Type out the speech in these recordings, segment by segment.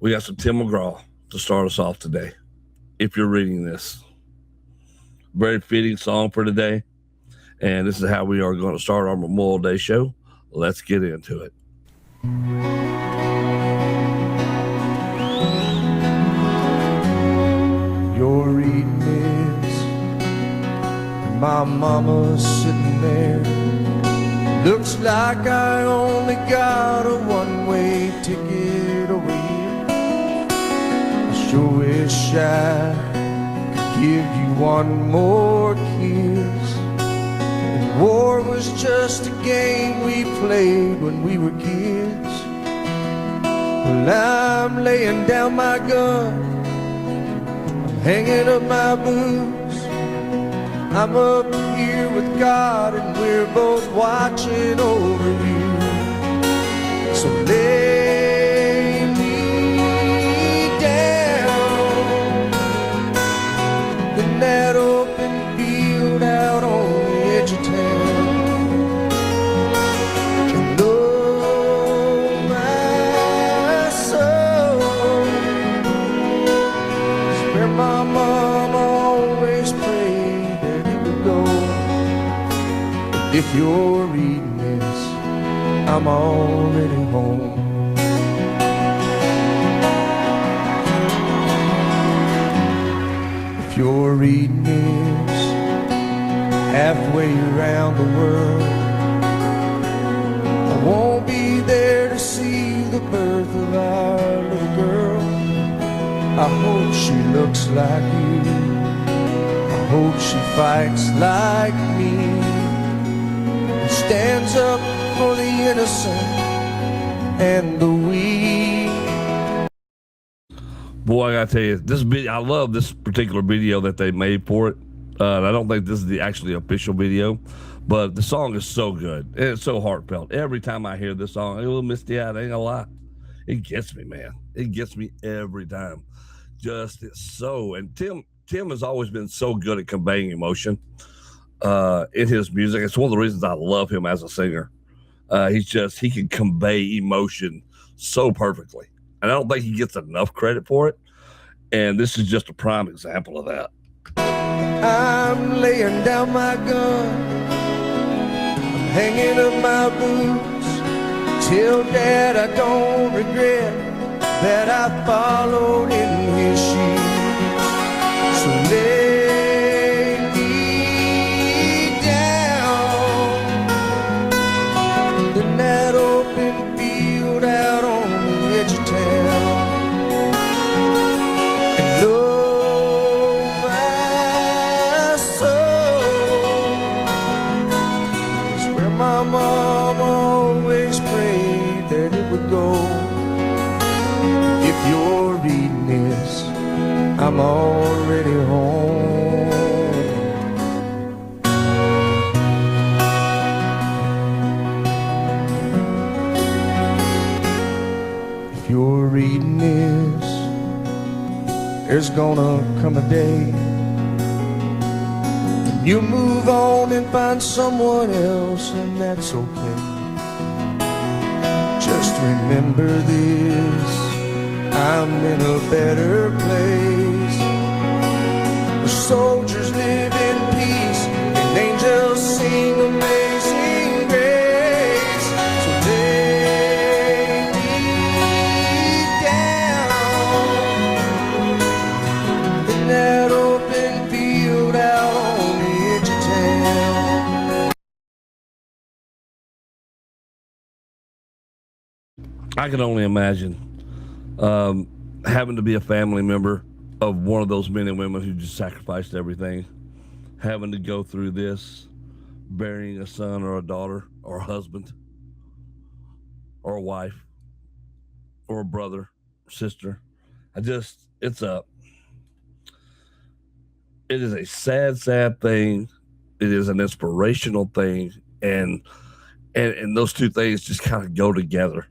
We got some Tim McGraw to start us off today. If you're reading this, very fitting song for today. And this is how we are going to start our Memorial Day show. Let's get into it. You're reading this, my mama's sitting there. Looks like I only got a one-way ticket over here. I sure wish I could give you one more kiss. And war was just a game we played when we were kids. Well, I'm laying down my gun, hanging up my boots. I'm up here with God and we're both watching over you. So lay me down in that open field out on the edge of town. And oh, my soul is where my mama always prayed that it would go. If you're reading this, I'm already home. If you're reading this, halfway around the world, I won't be there to see the birth of our little girl. I hope she looks like you, I hope she fights like me, stands up for the innocent and the weak. Boy, I gotta tell you, this video, I love this particular video that they made for it. I don't think this is the actually official video, but the song is so good and it's so heartfelt. Every time I hear this song, I get a little misty eyed. I ain't gonna lie, it gets me, man. It gets me every time. Just it's so. And Tim has always been so good at conveying emotion in his music. It's one of the reasons I love him as a singer. He can convey emotion so perfectly. And I don't think he gets enough credit for it. And this is just a prime example of that. I'm laying down my gun, I'm hanging up my boots. Tell Dad I don't regret that I followed in his shoes. So lay me down in that open field out on the edge of town. And oh, my soul is where my mom always prayed that it would go. If you're reading this, I'm already home. If you're reading this, there's gonna come a day when you move on and find someone else, and that's okay. Just remember this, I'm in a better place, where soldiers live in peace and angels sing amazing grace. So lay me down in that open field out on the edge of town. I can only imagine having to be a family member of one of those men and women who just sacrificed everything, having to go through this, burying a son or a daughter or a husband or a wife or a brother or sister. It is a sad thing. It is an inspirational thing, and those two things just kind of go together.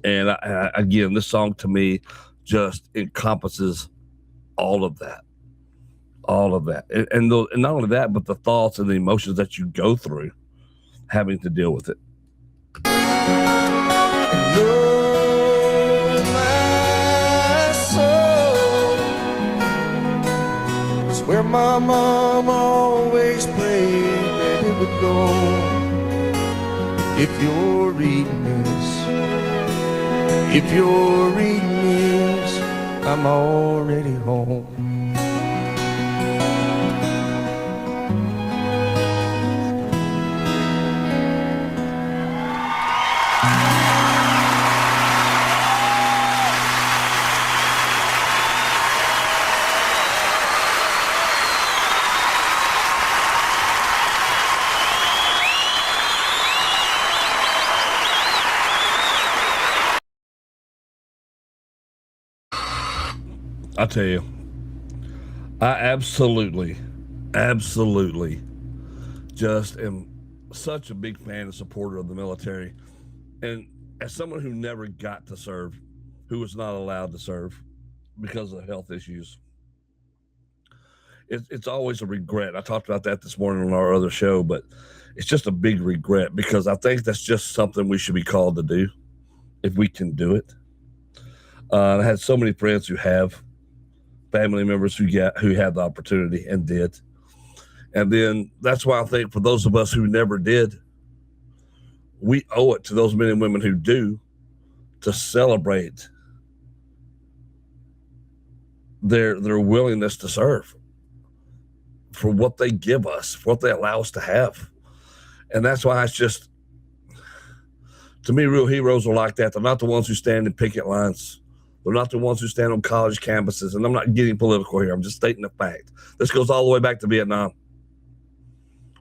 And again, this song to me just encompasses all of that, and not only that, but the thoughts and the emotions that you go through having to deal with it. Oh, my my mom always prayed that it would go. If you're reading this, I'm already home. I tell you, I absolutely just am such a big fan and supporter of the military. And as someone who never got to serve, who was not allowed to serve because of health issues, it's always a regret. I talked about that this morning on our other show, but it's just a big regret because I think that's just something we should be called to do if we can do it. I had so many friends who have family members who had the opportunity and did. And then that's why I think for those of us who never did, we owe it to those men and women who do to celebrate their willingness to serve, for what they give us, for what they allow us to have. And that's why it's just, to me, real heroes are like that. They're not the ones who stand in picket lines. They're not the ones who stand on college campuses. And I'm not getting political here. I'm just stating the fact. This goes all the way back to Vietnam,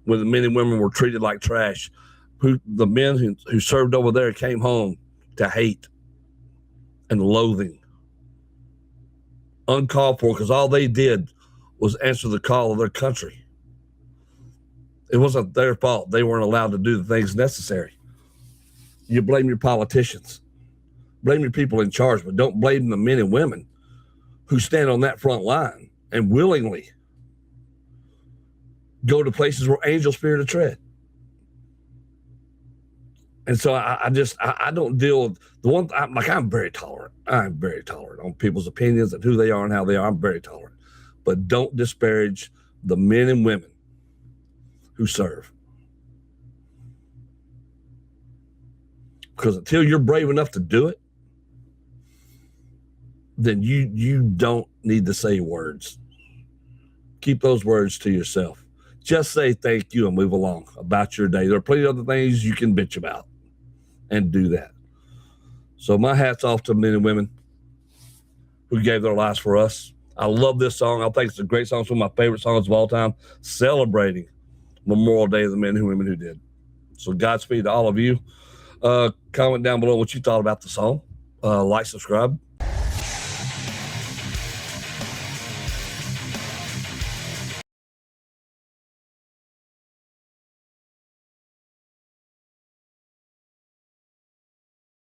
when the men and women were treated like trash. The men who served over there came home to hate and loathing. Uncalled for, because all they did was answer the call of their country. It wasn't their fault. They weren't allowed to do the things necessary. You blame your politicians. Blame your people in charge, but don't blame the men and women who stand on that front line and willingly go to places where angels fear to tread. And so I don't deal with the one. I'm very tolerant. I'm very tolerant on people's opinions and who they are and how they are. I'm very tolerant, but don't disparage the men and women who serve. Because until you're brave enough to do it, then you don't need to say words. Keep those words to yourself. Just say thank you and move along about your day. There are plenty of other things you can bitch about, and do that. So my hat's off to men and women who gave their lives for us. I love this song. I think it's a great song. It's one of my favorite songs of all time, celebrating Memorial Day of the men and women who did. So Godspeed to all of you. Comment down below what you thought about the song. Like, subscribe.